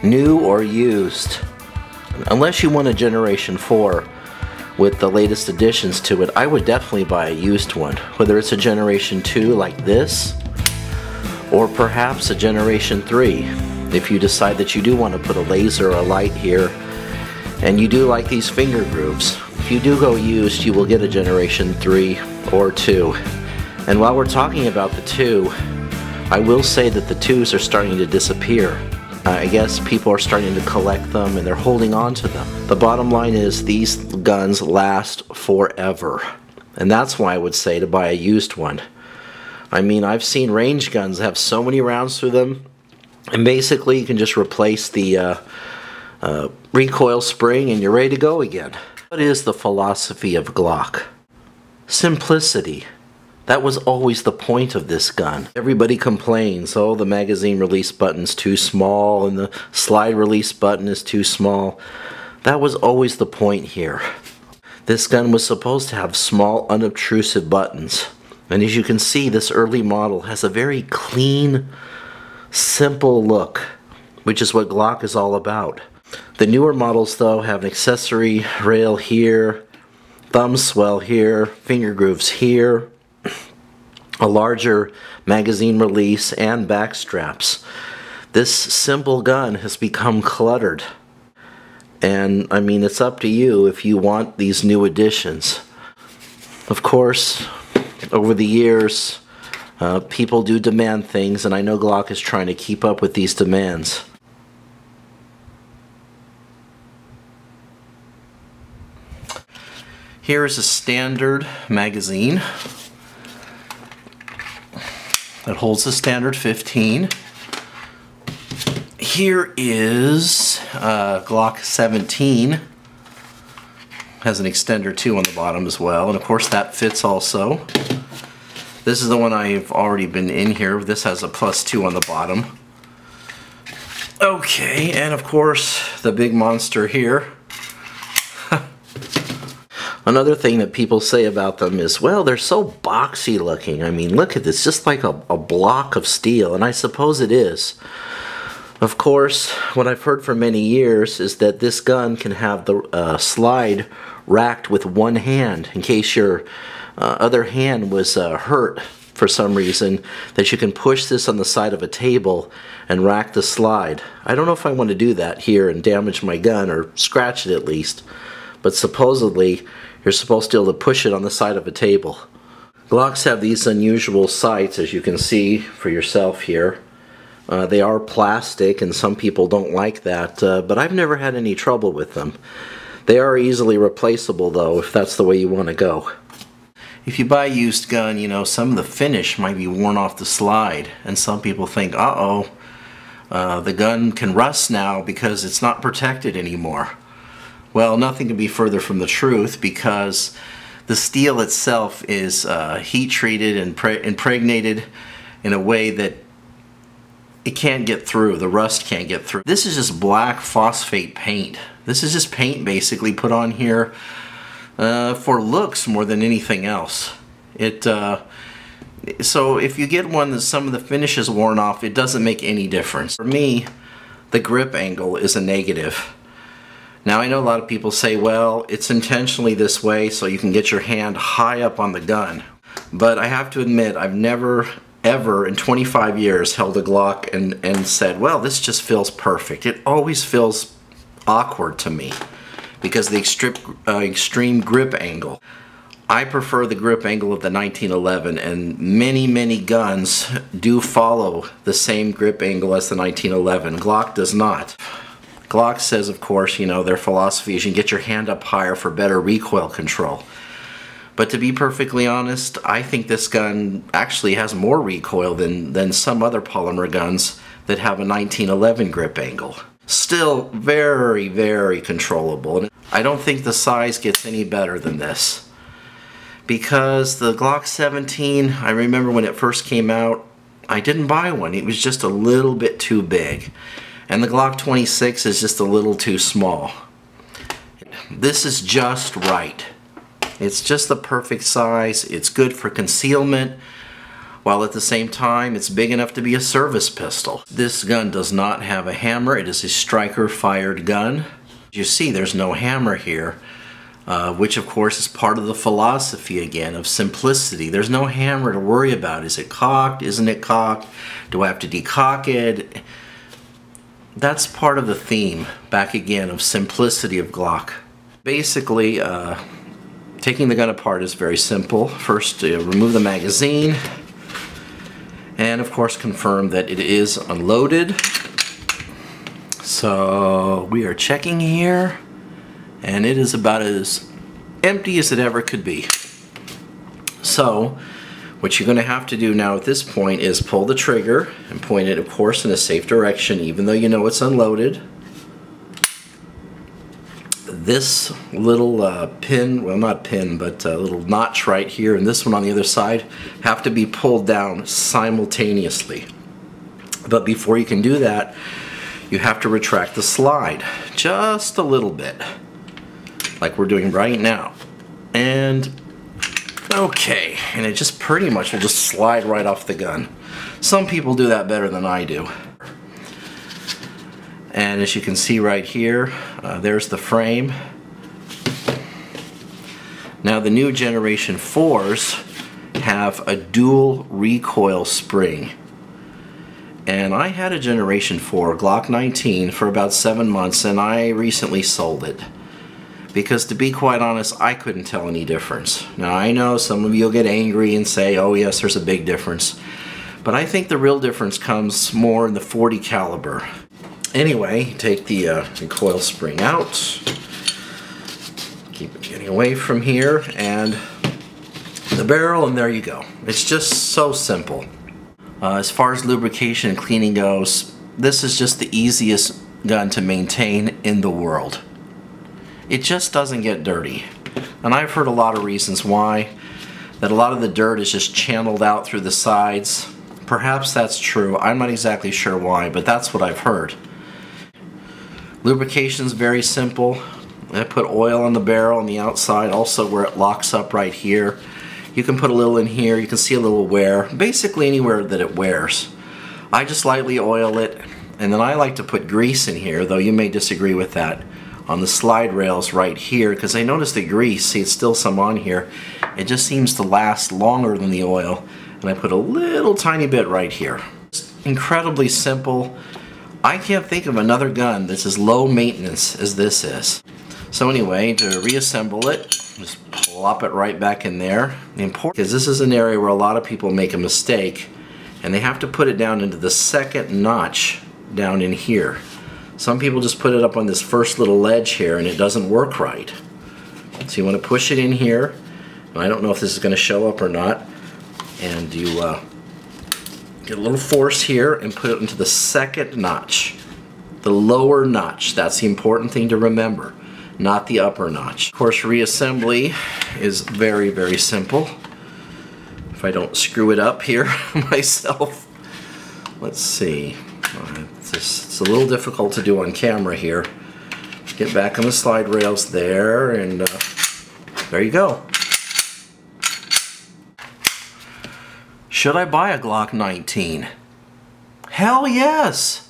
new or used. Unless you want a Generation 4 with the latest additions to it, I would definitely buy a used one. Whether it's a Generation 2 like this, or perhaps a Generation 3. If you decide that you do want to put a laser or a light here, and you do like these finger grooves, if you do go used, you will get a Generation 3 or 2. And while we're talking about the 2, I will say that the 2s are starting to disappear. I guess people are starting to collect them and they're holding on to them. The bottom line is these guns last forever. And that's why I would say to buy a used one. I mean, I've seen range guns have so many rounds through them, and basically you can just replace the recoil spring and you're ready to go again. What is the philosophy of Glock? Simplicity. That was always the point of this gun. Everybody complains, oh, the magazine release button's too small and the slide release button is too small. That was always the point here. This gun was supposed to have small, unobtrusive buttons. And as you can see, this early model has a very clean, simple look, which is what Glock is all about. The newer models, though, have an accessory rail here, thumb swell here, finger grooves here, a larger magazine release, and back straps. This simple gun has become cluttered. And, I mean, it's up to you if you want these new additions. Of course, over the years, people do demand things, and I know Glock is trying to keep up with these demands. Here is a standard magazine that holds the standard 15. Here is Glock 17. Has an extender too on the bottom as well, and of course that fits also. This is the one I've already been in here. This has a +2 on the bottom. Okay, and of course the big monster here. Another thing that people say about them is, well, they're so boxy looking. I mean, look at this, just like a block of steel, and I suppose it is. Of course, what I've heard for many years is that this gun can have the slide racked with one hand in case your other hand was hurt for some reason, that you can push this on the side of a table and rack the slide. I don't know if I want to do that here and damage my gun, or scratch it at least, but supposedly you're supposed to be able to push it on the side of a table. Glocks have these unusual sights, as you can see for yourself here. They are plastic, and some people don't like that, but I've never had any trouble with them. They are easily replaceable, though, if that's the way you want to go. If you buy a used gun, you know, some of the finish might be worn off the slide, and some people think, uh-oh, the gun can rust now because it's not protected anymore. Well, nothing can be further from the truth, because the steel itself is heat treated and impregnated in a way that it can't get through. The rust can't get through. This is just black phosphate paint. This is just paint basically put on here for looks more than anything else. So if you get one that some of the finish is worn off, it doesn't make any difference. For me, the grip angle is a negative. Now, I know a lot of people say, well, it's intentionally this way so you can get your hand high up on the gun. But I have to admit, I've never, ever in 25 years held a Glock and said, well, this just feels perfect. It always feels awkward to me because of the extreme grip angle. I prefer the grip angle of the 1911, and many, many guns do follow the same grip angle as the 1911. Glock does not. Glock says, of course, you know, their philosophy is you can get your hand up higher for better recoil control. But to be perfectly honest, I think this gun actually has more recoil than some other polymer guns that have a 1911 grip angle. Still very, very controllable. I don't think the size gets any better than this. Because the Glock 17, I remember when it first came out, I didn't buy one. It was just a little bit too big. And the Glock 26 is just a little too small. This is just right. It's just the perfect size. It's good for concealment. while at the same time it's big enough to be a service pistol. This gun does not have a hammer. It is a striker fired gun. You see there's no hammer here, which of course is part of the philosophy again of simplicity. There's no hammer to worry about. Is it cocked? Isn't it cocked? Do I have to decock it? That's part of the theme, back again, of simplicity of Glock. Basically, taking the gun apart is very simple. First, remove the magazine, and of course confirm that it is unloaded. So we are checking here, and it is about as empty as it ever could be. So what you're going to have to do now at this point is pull the trigger and point it, of course, in a safe direction, even though you know it's unloaded. This little pin, well, not pin, but a little notch right here, and this one on the other side have to be pulled down simultaneously. But before you can do that, you have to retract the slide just a little bit, like we're doing right now. And okay, and it just pretty much will just slide right off the gun. Some people do that better than I do. And as you can see right here, there's the frame. Now the new Generation 4s have a dual recoil spring. And I had a Generation 4 Glock 19 for about 7 months, and I recently sold it. Because to be quite honest, I couldn't tell any difference. Now I know some of you will get angry and say, oh yes, there's a big difference. But I think the real difference comes more in the .40 caliber. Anyway, take the recoil spring out, keep it getting away from here, and the barrel, and there you go. It's just so simple. As far as lubrication and cleaning goes, this is just the easiest gun to maintain in the world. It just doesn't get dirty. And I've heard a lot of reasons why, that a lot of the dirt is just channeled out through the sides. Perhaps that's true. I'm not exactly sure why, but that's what I've heard. Lubrication's very simple. I put oil on the barrel on the outside, also where it locks up right here. You can put a little in here, you can see a little wear, basically anywhere that it wears. I just lightly oil it, and then I like to put grease in here, though you may disagree with that, on the slide rails right here, because I noticed the grease, see it's still some on here, it just seems to last longer than the oil, and I put a little tiny bit right here. It's incredibly simple. I can't think of another gun that's as low maintenance as this is. So anyway, to reassemble it, just plop it right back in there. Because this is an area where a lot of people make a mistake, and they have to put it down into the second notch down in here. Some people just put it up on this first little ledge here, and it doesn't work right. So you want to push it in here, and I don't know if this is going to show up or not, and you get a little force here and put it into the second notch. The lower notch, that's the important thing to remember, not the upper notch. Of course, reassembly is very, very simple. If I don't screw it up here myself. Let's see. It's a little difficult to do on camera here. Get back on the slide rails there, and there you go. Should I buy a Glock 19? Hell yes!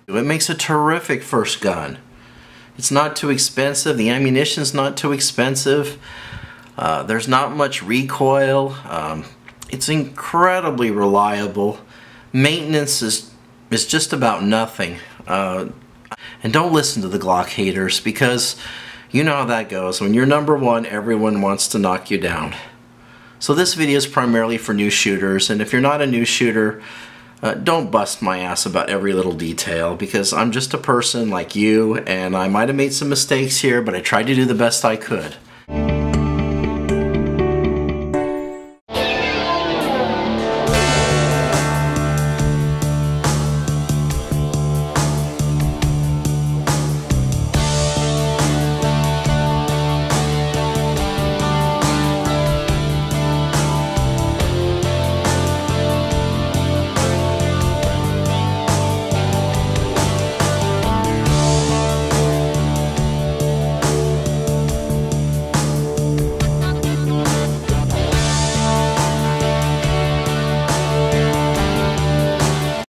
It makes a terrific first gun. It's not too expensive, the ammunition's not too expensive, there's not much recoil, it's incredibly reliable, maintenance is just about nothing. And don't listen to the Glock haters, because you know how that goes. When you're number one, everyone wants to knock you down. So this video is primarily for new shooters, and if you're not a new shooter, don't bust my ass about every little detail, because I'm just a person like you, and I might have made some mistakes here, but I tried to do the best I could.